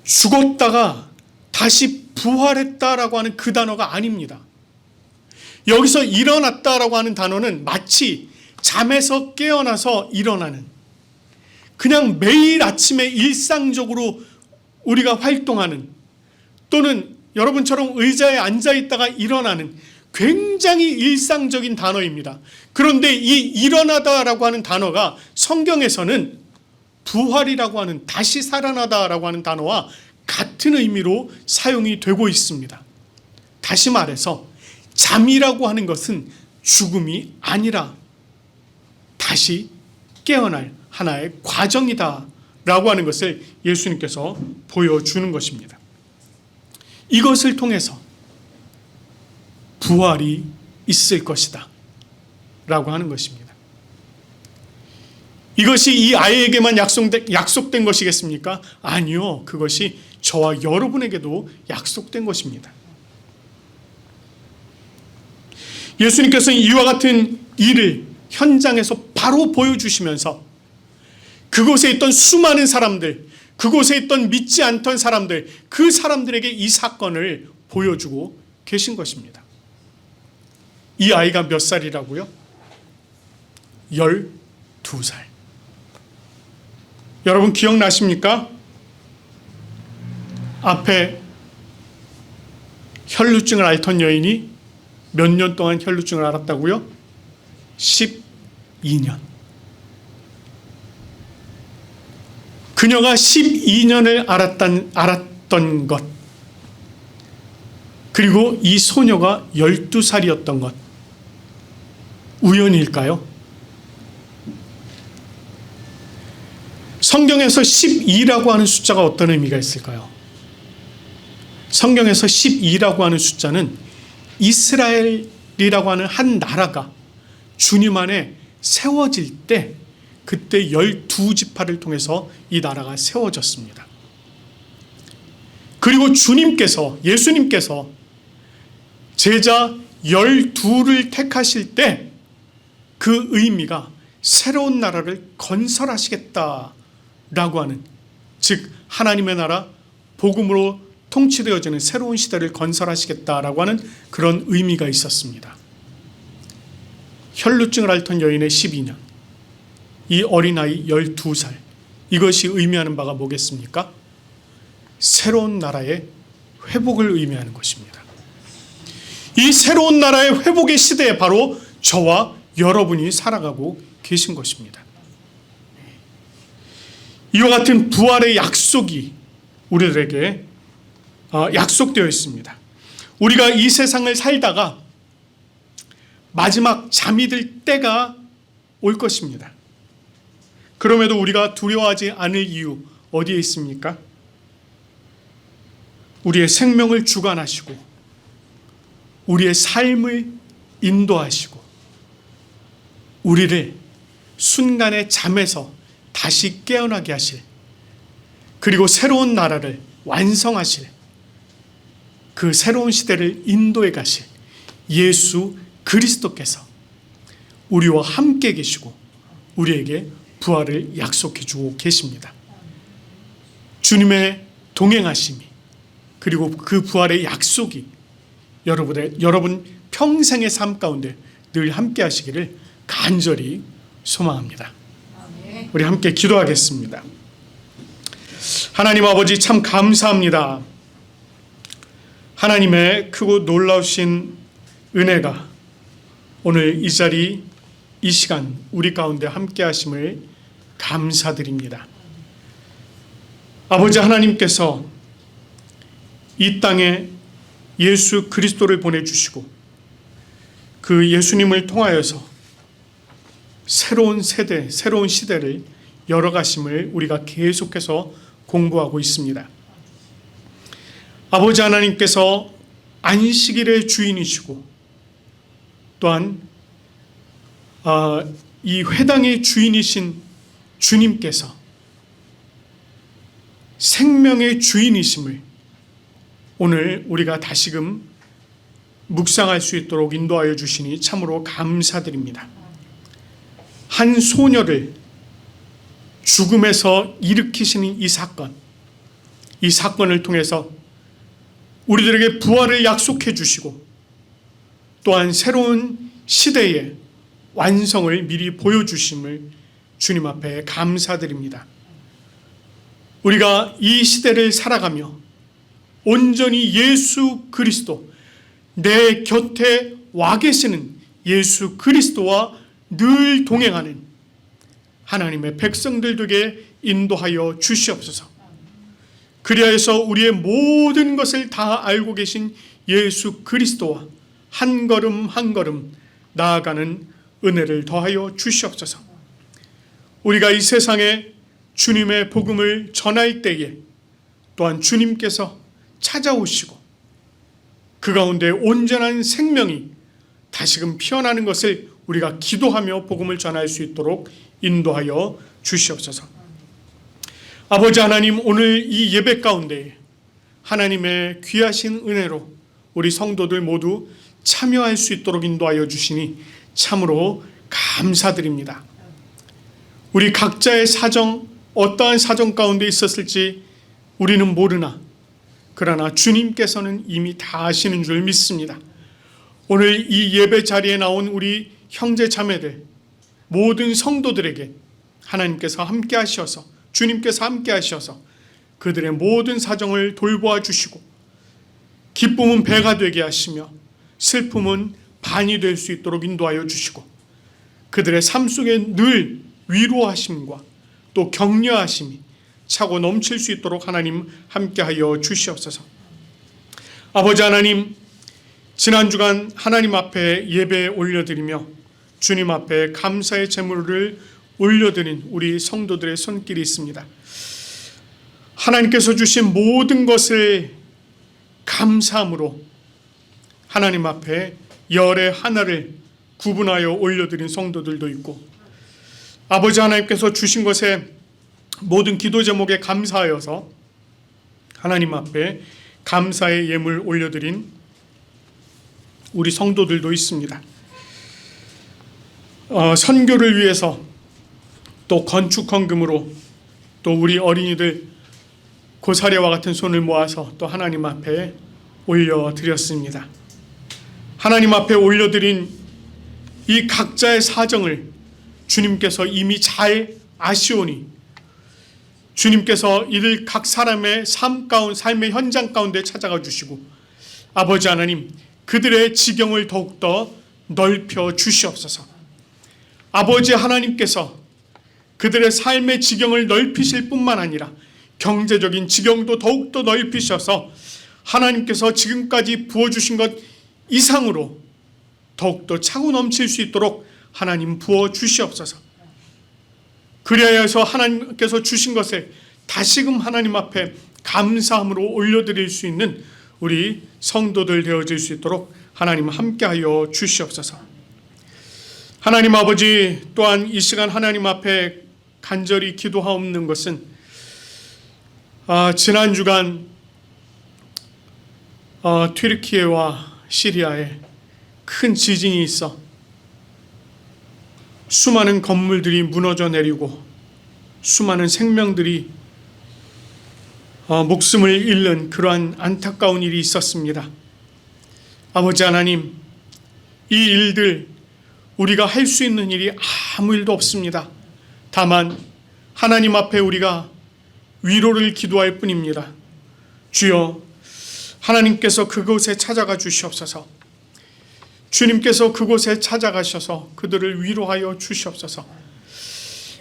죽었다가 다시 부활했다라고 하는 그 단어가 아닙니다. 여기서 일어났다라고 하는 단어는 마치 잠에서 깨어나서 일어나는, 그냥 매일 아침에 일상적으로 우리가 활동하는, 또는 여러분처럼 의자에 앉아있다가 일어나는 굉장히 일상적인 단어입니다. 그런데 이 일어나다라고 하는 단어가 성경에서는 부활이라고 하는, 다시 살아나다라고 하는 단어와 같은 의미로 사용이 되고 있습니다. 다시 말해서 잠이라고 하는 것은 죽음이 아니라 다시 깨어날 하나의 과정이다 라고 하는 것을 예수님께서 보여주는 것입니다. 이것을 통해서 부활이 있을 것이다 라고 하는 것입니다. 이것이 이 아이에게만 약속된 것이겠습니까? 아니요. 그것이 저와 여러분에게도 약속된 것입니다. 예수님께서는 이와 같은 일을 현장에서 바로 보여주시면서 그곳에 있던 수많은 사람들, 그곳에 있던 믿지 않던 사람들, 그 사람들에게 이 사건을 보여주고 계신 것입니다. 이 아이가 몇 살이라고요? 12살. 여러분 기억나십니까? 앞에 혈루증을 앓던 여인이 몇 년 동안 혈루증을 앓았다고요? 12년. 그녀가 12년을 알았던 것, 그리고 이 소녀가 12살이었던 것, 우연일까요? 성경에서 12라고 하는 숫자가 어떤 의미가 있을까요? 성경에서 12라고 하는 숫자는 이스라엘이라고 하는 한 나라가 주님 안에 세워질 때, 그때 12지파를 통해서 이 나라가 세워졌습니다. 그리고 예수님께서 제자 12를 택하실 때 그 의미가 새로운 나라를 건설하시겠다라고 하는, 즉 하나님의 나라, 복음으로 통치되어지는 새로운 시대를 건설하시겠다라고 하는 그런 의미가 있었습니다. 혈루증을 앓던 여인의 12년, 이 어린아이 12살, 이것이 의미하는 바가 뭐겠습니까? 새로운 나라의 회복을 의미하는 것입니다. 이 새로운 나라의 회복의 시대에 바로 저와 여러분이 살아가고 계신 것입니다. 이와 같은 부활의 약속이 우리들에게 약속되어 있습니다. 우리가 이 세상을 살다가 마지막 잠이 들 때가 올 것입니다. 그럼에도 우리가 두려워하지 않을 이유 어디에 있습니까? 우리의 생명을 주관하시고 우리의 삶을 인도하시고 우리를 순간의 잠에서 다시 깨어나게 하실, 그리고 새로운 나라를 완성하실, 그 새로운 시대를 인도해 가실 예수 그리스도께서 우리와 함께 계시고 우리에게 부활을 약속해 주고 계십니다. 주님의 동행하심이, 그리고 그 부활의 약속이 여러분 평생의 삶 가운데 늘 함께 하시기를 간절히 소망합니다. 우리 함께 기도하겠습니다. 하나님 아버지, 참 감사합니다. 하나님의 크고 놀라우신 은혜가 오늘 이 자리, 이 시간 우리 가운데 함께 하심을 감사드립니다. 아버지 하나님께서 이 땅에 예수 그리스도를 보내주시고 그 예수님을 통하여서 새로운 세대, 새로운 시대를 열어가심을 우리가 계속해서 공부하고 있습니다. 아버지 하나님께서 안식일의 주인이시고 또한 이 회당의 주인이신 주님께서 생명의 주인이심을 오늘 우리가 다시금 묵상할 수 있도록 인도하여 주시니 참으로 감사드립니다. 한 소녀를 죽음에서 일으키시는 이 사건을 통해서 우리들에게 부활을 약속해 주시고 또한 새로운 시대의 완성을 미리 보여주심을 주님 앞에 감사드립니다. 우리가 이 시대를 살아가며 온전히 예수 그리스도, 내 곁에 와 계시는 예수 그리스도와 늘 동행하는 하나님의 백성들 되게 인도하여 주시옵소서. 그리하여서 우리의 모든 것을 다 알고 계신 예수 그리스도와 한 걸음 한 걸음 나아가는 은혜를 더하여 주시옵소서. 우리가 이 세상에 주님의 복음을 전할 때에 또한 주님께서 찾아오시고 그 가운데 온전한 생명이 다시금 피어나는 것을 우리가 기도하며 복음을 전할 수 있도록 인도하여 주시옵소서. 아버지 하나님, 오늘 이 예배 가운데 하나님의 귀하신 은혜로 우리 성도들 모두 참여할 수 있도록 인도하여 주시니 참으로 감사드립니다. 우리 각자의 사정, 어떠한 사정 가운데 있었을지 우리는 모르나 그러나 주님께서는 이미 다 아시는 줄 믿습니다. 오늘 이 예배 자리에 나온 우리 형제 자매들 모든 성도들에게 하나님께서 함께 하셔서, 주님께서 함께 하셔서 그들의 모든 사정을 돌보아 주시고 기쁨은 배가 되게 하시며 슬픔은 반이 될 수 있도록 인도하여 주시고 그들의 삶 속에 늘 위로하심과 또 격려하심이 차고 넘칠 수 있도록 하나님 함께하여 주시옵소서. 아버지 하나님, 지난 주간 하나님 앞에 예배 올려드리며 주님 앞에 감사의 제물을 올려드린 우리 성도들의 손길이 있습니다. 하나님께서 주신 모든 것을 감사함으로 하나님 앞에 열의 하나를 구분하여 올려드린 성도들도 있고, 아버지 하나님께서 주신 것에 모든 기도 제목에 감사하여서 하나님 앞에 감사의 예물 올려드린 우리 성도들도 있습니다. 선교를 위해서 또 건축 헌금으로 또 우리 어린이들 고사례와 같은 손을 모아서 또 하나님 앞에 올려드렸습니다. 하나님 앞에 올려드린 이 각자의 사정을 주님께서 이미 잘 아시오니 주님께서 이를 각 사람의 삶의 현장 가운데 찾아가 주시고, 아버지 하나님, 그들의 지경을 더욱더 넓혀 주시옵소서. 아버지 하나님께서 그들의 삶의 지경을 넓히실 뿐만 아니라 경제적인 지경도 더욱더 넓히셔서 하나님께서 지금까지 부어주신 것 이상으로 더욱더 차고 넘칠 수 있도록 하나님 부어주시옵소서. 그리하여서 하나님께서 주신 것을 다시금 하나님 앞에 감사함으로 올려드릴 수 있는 우리 성도들 되어질 수 있도록 하나님 함께하여 주시옵소서. 하나님 아버지, 또한 이 시간 하나님 앞에 간절히 기도하옵는 것은 지난 주간 튀르키예와 시리아에 큰 지진이 있어 수많은 건물들이 무너져 내리고 수많은 생명들이 목숨을 잃는 그러한 안타까운 일이 있었습니다. 아버지 하나님, 이 일들 우리가 할 수 있는 일이 아무 일도 없습니다. 다만 하나님 앞에 우리가 위로를 기도할 뿐입니다. 주여, 하나님께서 그곳에 찾아가 주시옵소서. 주님께서 그곳에 찾아가셔서 그들을 위로하여 주시옵소서.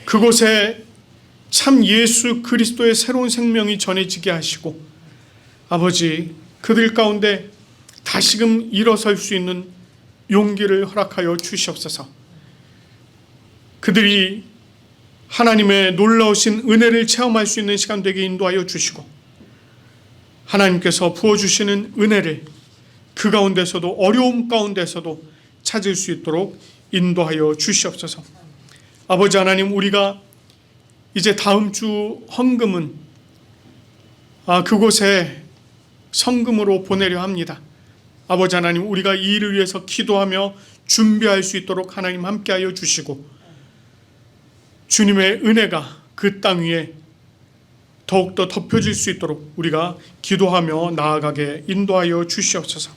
그곳에 참 예수 그리스도의 새로운 생명이 전해지게 하시고, 아버지, 그들 가운데 다시금 일어설 수 있는 용기를 허락하여 주시옵소서. 그들이 하나님의 놀라우신 은혜를 체험할 수 있는 시간 되게 인도하여 주시고, 하나님께서 부어주시는 은혜를 그 가운데서도, 어려움 가운데서도 찾을 수 있도록 인도하여 주시옵소서. 아버지 하나님, 우리가 이제 다음 주 헌금은 그곳에 성금으로 보내려 합니다. 아버지 하나님, 우리가 이 일을 위해서 기도하며 준비할 수 있도록 하나님 함께하여 주시고, 주님의 은혜가 그 땅 위에 더욱더 덮여질 수 있도록 우리가 기도하며 나아가게 인도하여 주시옵소서.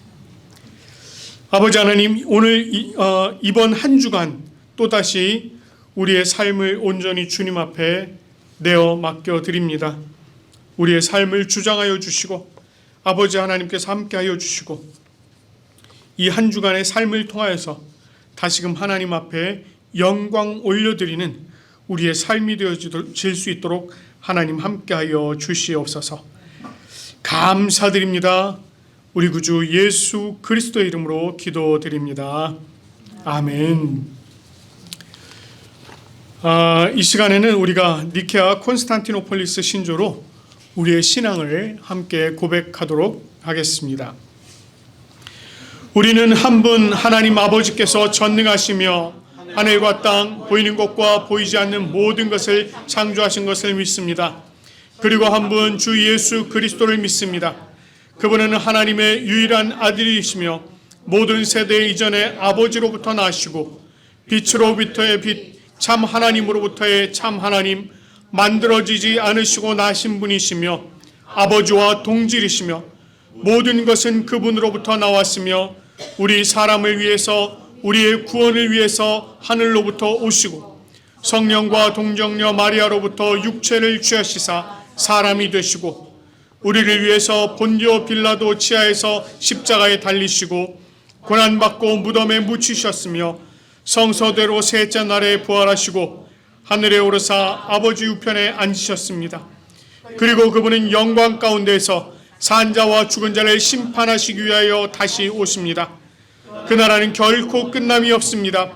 아버지 하나님, 오늘 이번 한 주간 또다시 우리의 삶을 온전히 주님 앞에 내어 맡겨드립니다. 우리의 삶을 주장하여 주시고, 아버지 하나님께서 함께하여 주시고, 이 한 주간의 삶을 통하여서 다시금 하나님 앞에 영광 올려드리는 우리의 삶이 되어질 수 있도록 하나님 함께하여 주시옵소서. 감사드립니다. 우리 구주 예수 그리스도의 이름으로 기도드립니다. 아멘. 이 시간에는 우리가 니케아 콘스탄티노폴리스 신조로 우리의 신앙을 함께 고백하도록 하겠습니다. 우리는 한 분 하나님 아버지께서 전능하시며 하늘과 땅, 보이는 것과 보이지 않는 모든 것을 창조하신 것을 믿습니다. 그리고 한 분 주 예수 그리스도를 믿습니다. 그분은 하나님의 유일한 아들이시며 모든 세대 이전에 아버지로부터 나시고 빛으로부터의 빛, 참 하나님으로부터의 참 하나님, 만들어지지 않으시고 나신 분이시며 아버지와 동질이시며 모든 것은 그분으로부터 나왔으며 우리 사람을 위해서, 우리의 구원을 위해서 하늘로부터 오시고 성령과 동정녀 마리아로부터 육체를 취하시사 사람이 되시고 우리를 위해서 본디오 빌라도 치하에서 십자가에 달리시고 고난받고 무덤에 묻히셨으며 성서대로 셋째 날에 부활하시고 하늘에 오르사 아버지 우편에 앉으셨습니다. 그리고 그분은 영광 가운데서 산자와 죽은 자를 심판하시기 위하여 다시 오십니다. 그 나라는 결코 끝남이 없습니다.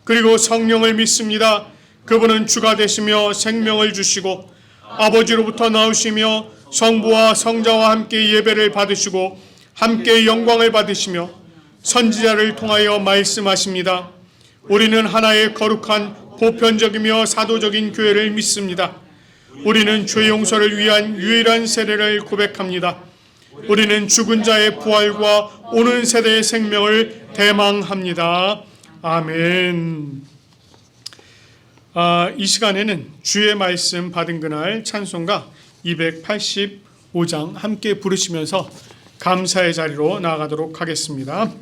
그리고 성령을 믿습니다. 그분은 주가 되시며 생명을 주시고 아버지로부터 나오시며 성부와 성자와 함께 예배를 받으시고 함께 영광을 받으시며 선지자를 통하여 말씀하십니다. 우리는 하나의 거룩한 보편적이며 사도적인 교회를 믿습니다. 우리는 죄 용서를 위한 유일한 세례를 고백합니다. 우리는 죽은 자의 부활과 오는 세대의 생명을 대망합니다. 아멘. 이 시간에는 주의 말씀 받은 그날 찬송가 285장 함께 부르시면서 감사의 자리로 나아가도록 하겠습니다.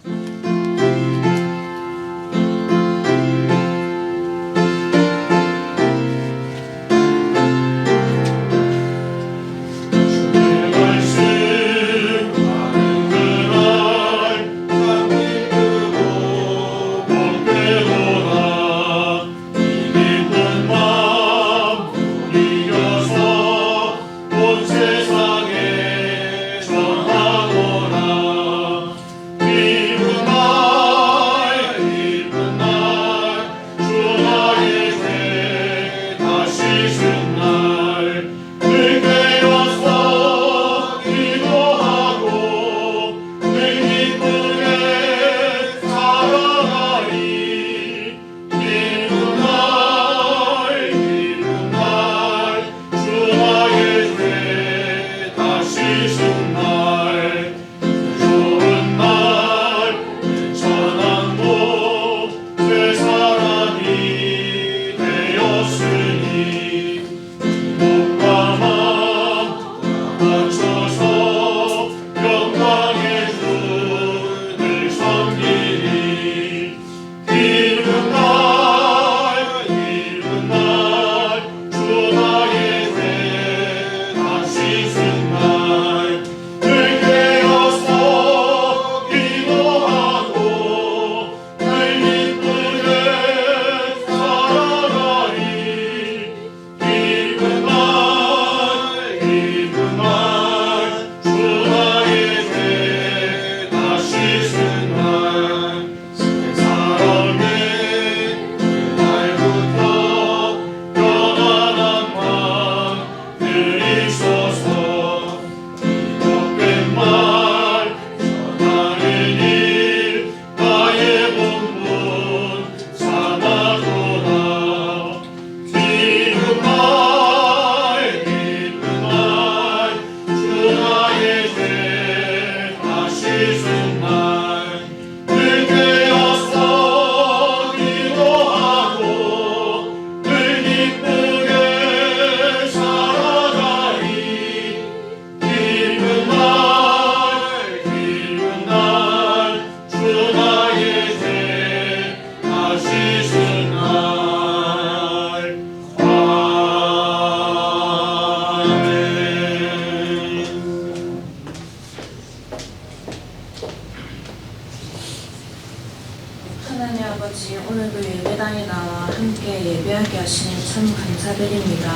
하나님 아버지, 오늘도 예배당에 나와 함께 예배하게 하시니 참 감사드립니다.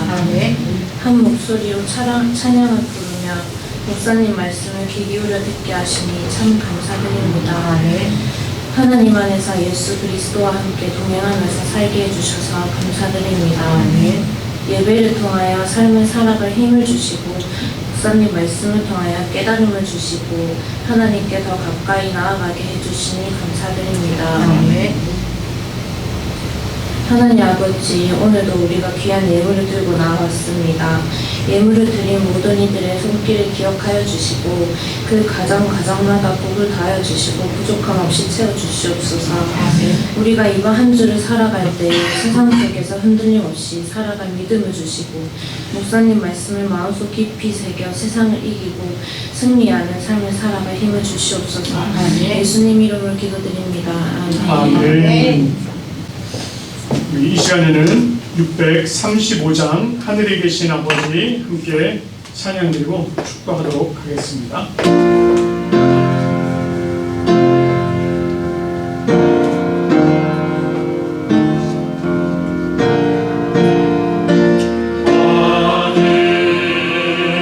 한 목소리로 찬양을 부르며 목사님 말씀을 귀 기울여 듣게 하시니 참 감사드립니다. 하나님 안에서 예수 그리스도와 함께 동행하면서 살게 해주셔서 감사드립니다. 예배를 통하여 삶을 살아갈 힘을 주시고 목사님 말씀을 통하여 깨달음을 주시고 하나님께 더 가까이 나아가게 해주시니 감사드립니다. 하나님 아버지, 오늘도 우리가 귀한 예물을 들고 나왔습니다. 예물을 드린 모든 이들의 손길을 기억하여 주시고 그 가정마다 복을 다하여 주시고 부족함 없이 채워주시옵소서. 우리가 이번 한 주를 살아갈 때 세상 속에서 흔들림 없이 살아갈 믿음을 주시고 목사님 말씀을 마음속 깊이 새겨 세상을 이기고 승리하는 삶을 살아갈 힘을 주시옵소서. 예수님 이름으로 기도드립니다. 아멘. 이 시간에는 635장 하늘에 계신 아버지 함께 찬양드리고 축도하도록 하겠습니다. 하늘에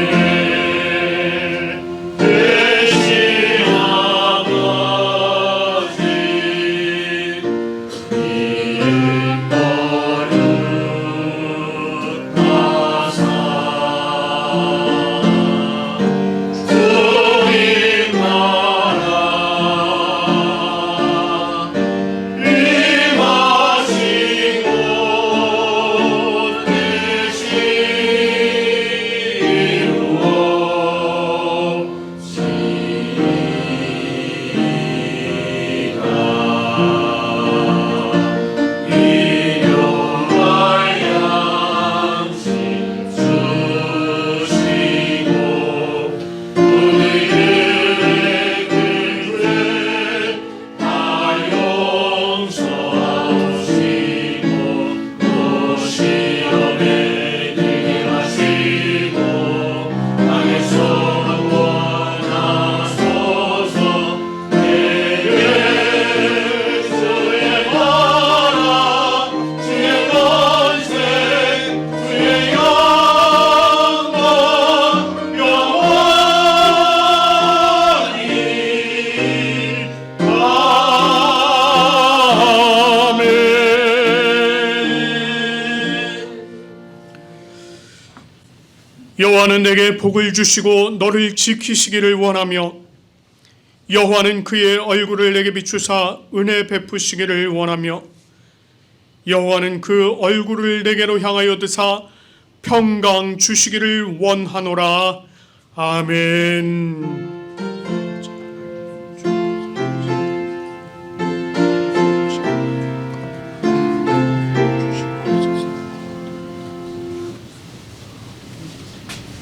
여호와는 내게 복을 주시고 너를 지키시기를 원하며 여호와는 그의 얼굴을 내게 비추사 은혜 베푸시기를 원하며 여호와는 그 얼굴을 내게로 향하여 드사 평강 주시기를 원하노라. 아멘.